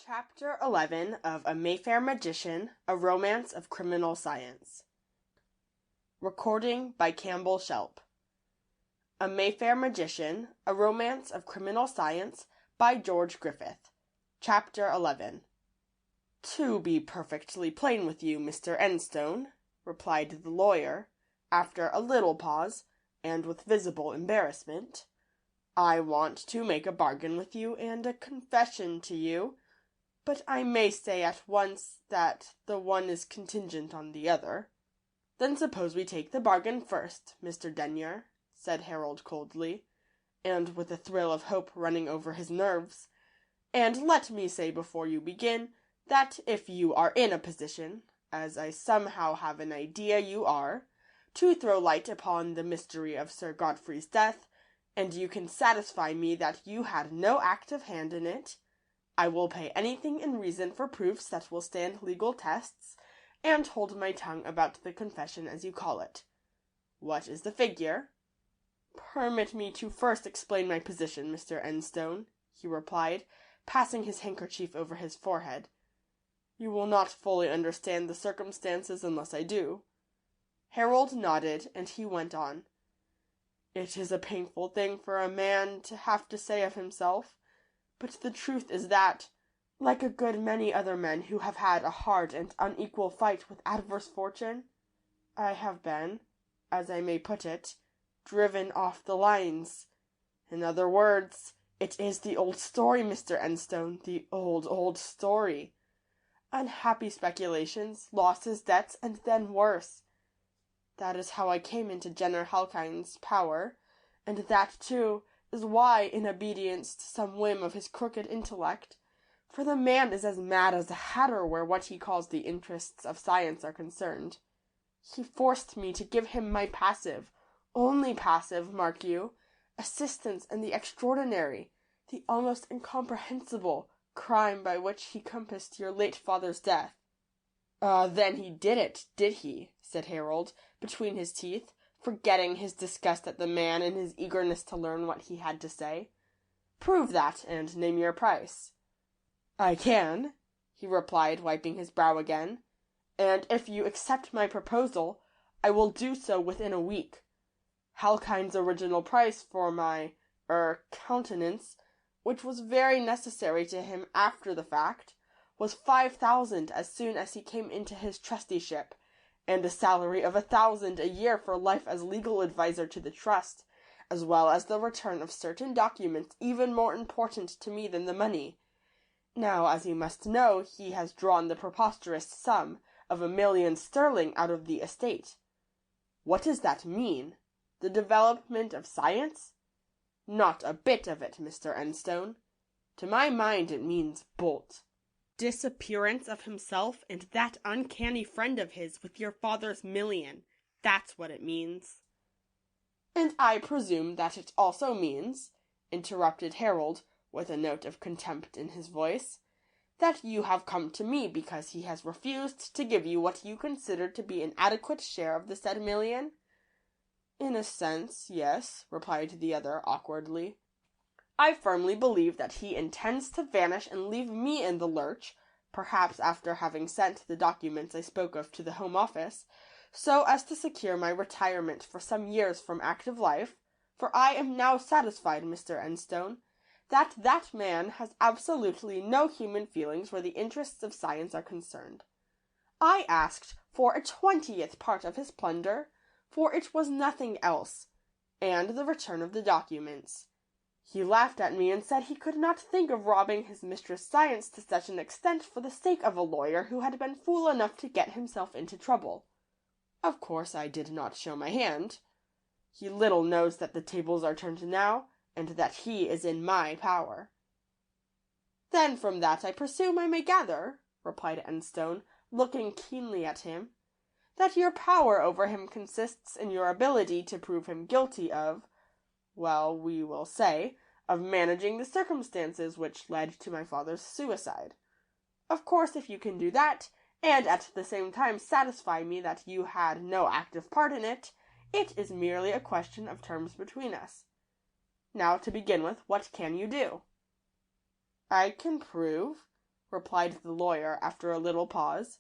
Chapter 11 of A Mayfair Magician, A Romance of Criminal Science. Recording by Campbell Shelp. A Mayfair Magician, A Romance of Criminal Science by George Griffith. Chapter 11. "To be perfectly plain with you, Mr. Enstone," replied the lawyer, after a little pause, and with visible embarrassment, "I want to make a bargain with you and a confession to you. But I may say at once that the one is contingent on the other." "Then suppose we take the bargain first, Mr. Denyer," said Harold coldly, and with a thrill of hope running over his nerves. "And let me say before you begin, that if you are in a position, as I somehow have an idea you are, to throw light upon the mystery of Sir Godfrey's death, and you can satisfy me that you had no active hand in it, I will pay anything in reason for proofs that will stand legal tests, and hold my tongue about the confession as you call it. What is the figure?" "Permit me to first explain my position, Mr. Enstone," he replied, passing his handkerchief over his forehead. "You will not fully understand the circumstances unless I do." Harold nodded, and he went on. "It is a painful thing for a man to have to say of himself, but the truth is that, like a good many other men who have had a hard and unequal fight with adverse fortune, I have been, as I may put it, driven off the lines. In other words, it is the old story, Mr. Enstone, the old story. Unhappy speculations, losses, debts, and then worse. That is how I came into Jenner Halkine's power, and that, too, is why, in obedience to some whim of his crooked intellect, for the man is as mad as a hatter where what he calls the interests of science are concerned, he forced me to give him my passive, only passive, mark you, assistance in the extraordinary, the almost incomprehensible, crime by which he compassed your late father's death." "Then he did it, did he?" said Harold, between his teeth, forgetting his disgust at the man in his eagerness to learn what he had to say. "Prove that, and name your price." "I can," he replied, wiping his brow again, "and if you accept my proposal, I will do so within a week. Halkine's original price for my, countenance, which was very necessary to him after the fact, was 5,000 as soon as he came into his trusteeship, and a salary of 1,000 a year for life as legal adviser to the trust, as well as the return of certain documents even more important to me than the money. Now, as you must know, he has drawn the preposterous sum of 1,000,000 sterling out of the estate. What does that mean? The development of science? Not a bit of it, Mr. Enstone. To my mind it means bolt. Disappearance of himself and that uncanny friend of his with your father's 1,000,000. That's what it means." "And I presume that it also means," interrupted Harold, with a note of contempt in his voice, "that you have come to me because he has refused to give you what you consider to be an adequate share of the said 1,000,000? "In a sense, yes," replied the other awkwardly. "I firmly believe that he intends to vanish and leave me in the lurch, perhaps after having sent the documents I spoke of to the Home Office, so as to secure my retirement for some years from active life, for I am now satisfied, Mr. Enstone, that that man has absolutely no human feelings where the interests of science are concerned. I asked for a 20th part of his plunder, for it was nothing else, and the return of the documents. He laughed at me and said he could not think of robbing his mistress Science to such an extent for the sake of a lawyer who had been fool enough to get himself into trouble. Of course I did not show my hand. He little knows that the tables are turned now, and that he is in my power." "Then from that I presume I may gather," replied Enstone, looking keenly at him, "that your power over him consists in your ability to prove him guilty of, well, we will say, of managing the circumstances which led to my father's suicide. Of course, if you can do that, and at the same time satisfy me that you had no active part in it, it is merely a question of terms between us. Now, to begin with, what can you do?" "I can prove," replied the lawyer after a little pause.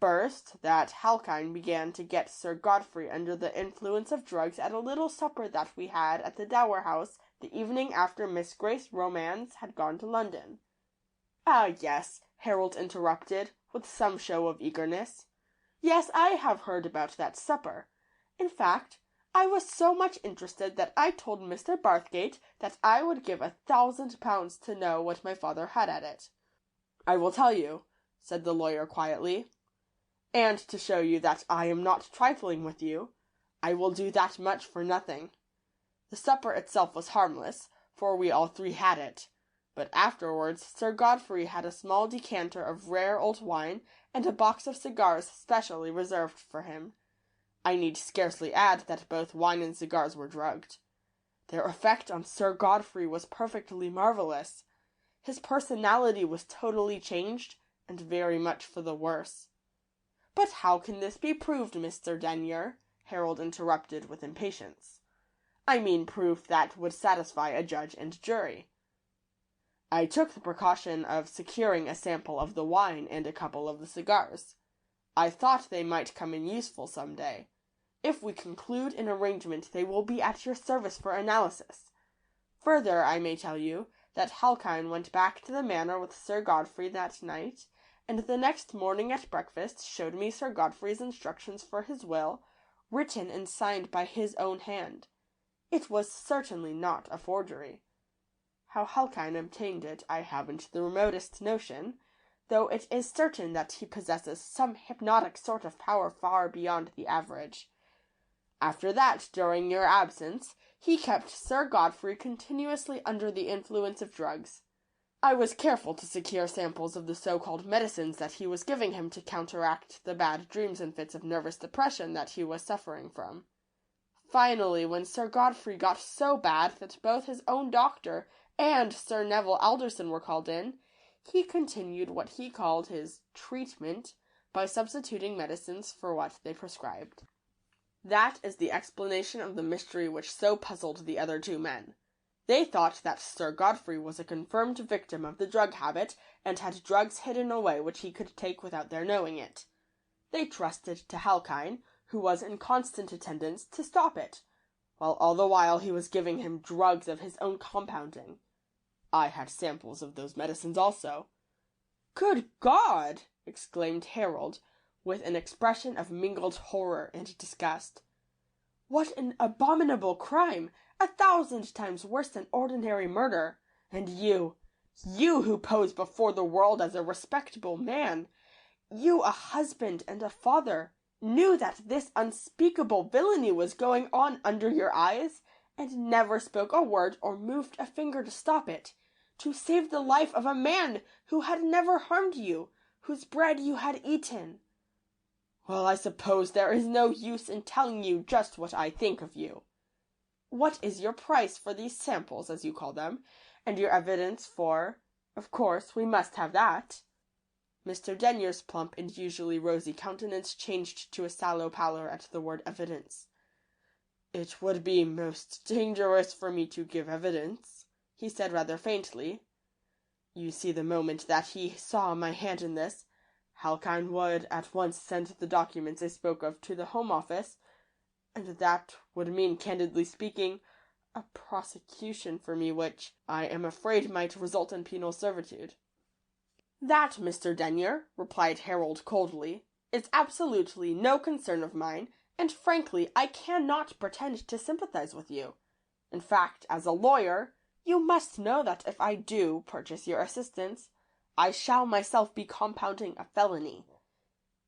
First, that Halkyne began to get Sir Godfrey under the influence of drugs at a little supper that we had at the Dower House the evening after Miss Grace Romance had gone to London. Ah, yes, Harold interrupted, with some show of eagerness. Yes, I have heard about that supper. In fact, I was so much interested that I told Mr. Barthgate that I would give £1,000 to know what my father had at it. I will tell you, said the lawyer quietly. And to show you that I am not trifling with you, I will do that much for nothing. The supper itself was harmless, for we all three had it. But afterwards Sir Godfrey had a small decanter of rare old wine and a box of cigars specially reserved for him. I need scarcely add that both wine and cigars were drugged. Their effect on Sir Godfrey was perfectly marvellous. His personality was totally changed, and very much for the worse. But how can this be proved, Mr. Denyer? Harold interrupted with impatience. I mean proof that would satisfy a judge and jury. I took the precaution of securing a sample of the wine and a couple of the cigars. I thought they might come in useful some day. If we conclude an arrangement, they will be at your service for analysis. Further, I may tell you that Halkyne went back to the manor with Sir Godfrey that night, and the next morning at breakfast showed me Sir Godfrey's instructions for his will, written and signed by his own hand. It was certainly not a forgery. How Halkyne obtained it I haven't the remotest notion, though it is certain that he possesses some hypnotic sort of power far beyond the average. After that, during your absence, he kept Sir Godfrey continuously under the influence of drugs. I was careful to secure samples of the so-called medicines that he was giving him to counteract the bad dreams and fits of nervous depression that he was suffering from. Finally, when Sir Godfrey got so bad that both his own doctor and Sir Neville Alderson were called in, he continued what he called his treatment by substituting medicines for what they prescribed. That is the explanation of the mystery which so puzzled the other two men. They thought that Sir Godfrey was a confirmed victim of the drug habit and had drugs hidden away which he could take without their knowing it. They trusted to Halkyne, who was in constant attendance, to stop it, while all the while he was giving him drugs of his own compounding. I had samples of those medicines also. Good God! Exclaimed Harold, with an expression of mingled horror and disgust. What an abominable crime! 1,000 times worse than ordinary murder. And you who pose before the world as a respectable man, you a husband and a father, knew that this unspeakable villainy was going on under your eyes, and never spoke a word or moved a finger to stop it, to save the life of a man who had never harmed you, whose bread you had eaten. Well, I suppose there is no use in telling you just what I think of you. What is your price for these samples, as you call them, and your evidence for... Of course, we must have that. Mr. Denyer's plump and usually rosy countenance changed to a sallow pallor at the word evidence. It would be most dangerous for me to give evidence, he said rather faintly. You see, the moment that he saw my hand in this, Halkyne would at once send the documents I spoke of to the Home Office, and that would mean, candidly speaking, a prosecution for me which, I am afraid, might result in penal servitude. That, Mr. Denyer, replied Harold coldly, is absolutely no concern of mine, and frankly, I cannot pretend to sympathize with you. In fact, as a lawyer, you must know that if I do purchase your assistance, I shall myself be compounding a felony.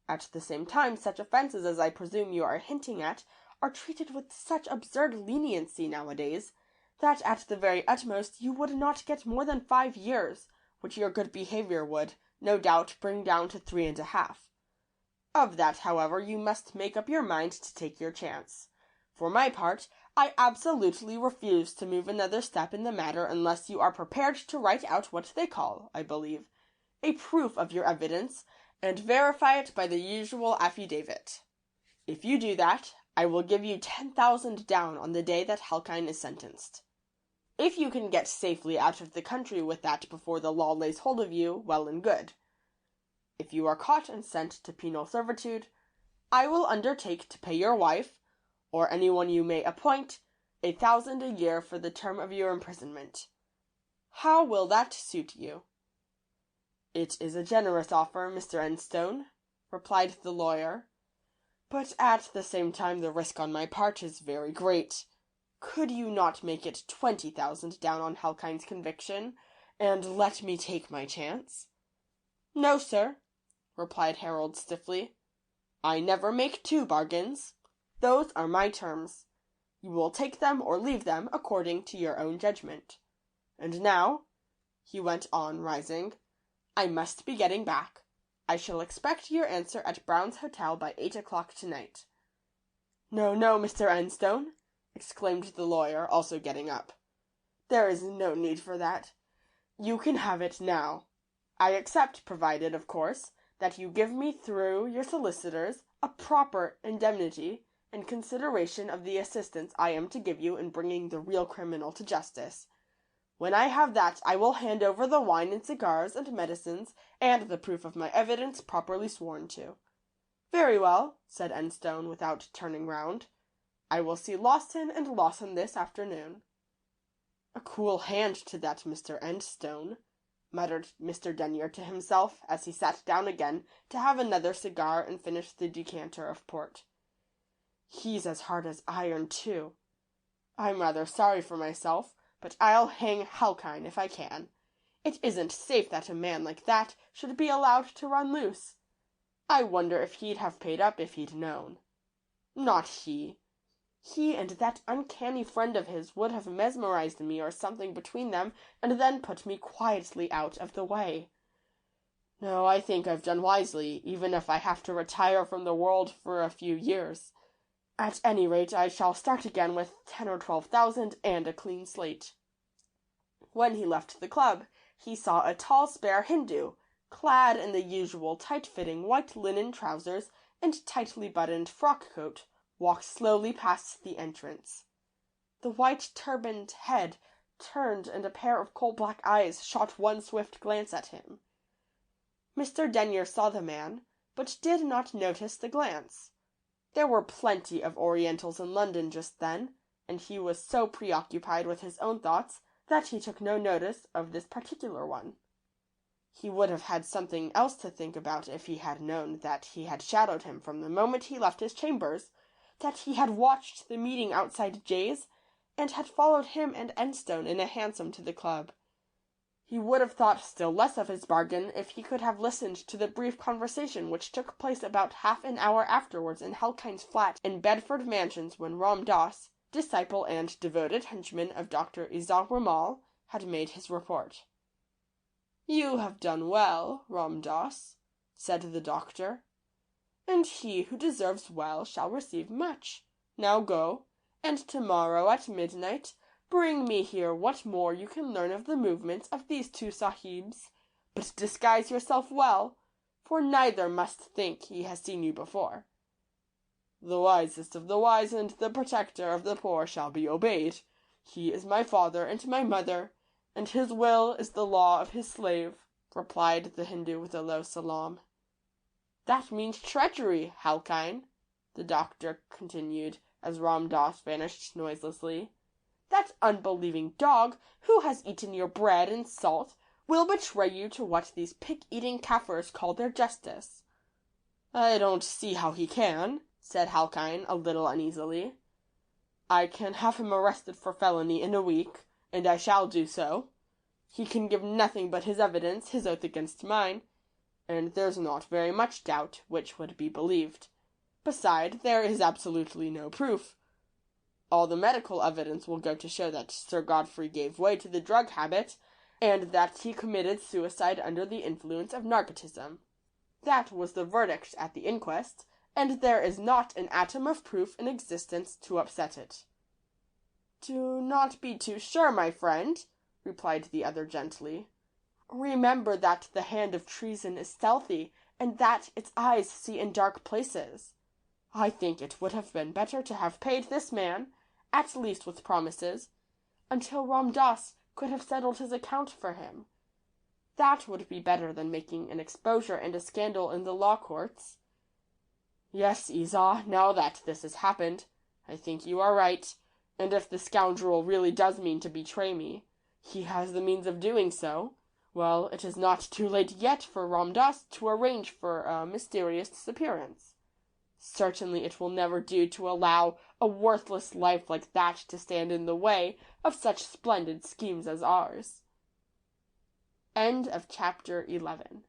At the same time, such offences as I presume you are hinting at are treated with such absurd leniency nowadays, that at the very utmost you would not get more than 5 years, which your good behaviour would, no doubt, bring down to 3.5. Of that, however, you must make up your mind to take your chance. For my part, I absolutely refuse to move another step in the matter unless you are prepared to write out what they call, I believe, a proof of your evidence, and verify it by the usual affidavit. If you do that, I will give you 10,000 down on the day that Halkyne is sentenced. If you can get safely out of the country with that before the law lays hold of you, well and good. If you are caught and sent to penal servitude, I will undertake to pay your wife, or anyone you may appoint, 1,000 a year for the term of your imprisonment. How will that suit you?" "It is a generous offer, Mr. Enstone," replied the lawyer, "but at the same time the risk on my part is very great. Could you not make it 20,000 down on Halkine's conviction, and let me take my chance?" "No, sir," replied Harold stiffly. "I never make two bargains. Those are my terms. You will take them or leave them according to your own judgment. And now," he went on, rising, "I must be getting back. I shall expect your answer at Brown's Hotel by 8 o'clock tonight." "No, no, Mr. Enstone," exclaimed the lawyer, also getting up. "There is no need for that. You can have it now. I accept, provided, of course, that you give me through your solicitors a proper indemnity in consideration of the assistance I am to give you in bringing the real criminal to justice. When I have that, I will hand over the wine and cigars and medicines and the proof of my evidence properly sworn to." "Very well," said Enstone, without turning round. "I will see Lawson and Lawson this afternoon." "A cool hand to that Mr. Enstone," muttered Mr. Denyer to himself as he sat down again to have another cigar and finish the decanter of port. "He's as hard as iron, too. I'm rather sorry for myself, but I'll hang Halkine if I can. It isn't safe that a man like that should be allowed to run loose. I wonder if he'd have paid up if he'd known. Not he. He and that uncanny friend of his would have mesmerized me or something between them and then put me quietly out of the way. No, I think I've done wisely, even if I have to retire from the world for a few years. At any rate, I shall start again with 10 or 12,000 and a clean slate." When he left the club, he saw a tall, spare Hindu, clad in the usual tight-fitting white linen trousers and tightly buttoned frock coat, walk slowly past the entrance. The white turbaned head turned and a pair of coal-black eyes shot one swift glance at him. Mr. Denyer saw the man, but did not notice the glance. There were plenty of Orientals in London just then, and he was so preoccupied with his own thoughts that he took no notice of this particular one. He would have had something else to think about if he had known that he had shadowed him from the moment he left his chambers, that he had watched the meeting outside Jay's, and had followed him and Enstone in a hansom to the club. He would have thought still less of his bargain if he could have listened to the brief conversation which took place about half an hour afterwards in Halkine's flat in Bedford Mansions when Ram Dass, disciple and devoted henchman of Dr. Isaac Ramal, had made his report. "You have done well, Ram Dass," said the doctor, "and he who deserves well shall receive much. Now go, and tomorrow at midnight bring me here what more you can learn of the movements of these two sahibs, but disguise yourself well, for neither must think he has seen you before. The wisest of the wise and the protector of the poor shall be obeyed. He is my father and my mother, and his will is the law of his slave," replied the Hindu with a low salaam. "That means treachery, Halkine," the doctor continued as Ram Dass vanished noiselessly. "That unbelieving dog, who has eaten your bread and salt, will betray you to what these pig-eating Kaffirs call their justice." "I don't see how he can," said Halkine a little uneasily. "I can have him arrested for felony in a week, and I shall do so. He can give nothing but his evidence, his oath against mine, and there's not very much doubt which would be believed. Beside, there is absolutely no proof. All the medical evidence will go to show that Sir Godfrey gave way to the drug habit, and that he committed suicide under the influence of narcotism. That was the verdict at the inquest, and there is not an atom of proof in existence to upset it." "Do not be too sure, my friend," replied the other gently. "Remember that the hand of treason is stealthy, and that its eyes see in dark places. I think it would have been better to have paid this man, at least with promises, until Ram Dass could have settled his account for him. That would be better than making an exposure and a scandal in the law courts. Yes, Esau, now that this has happened, I think you are right, and if the scoundrel really does mean to betray me, he has the means of doing so. Well, it is not too late yet for Ram Dass to arrange for a mysterious disappearance. Certainly it will never do to allow a worthless life like that to stand in the way of such splendid schemes as ours. End of chapter 11.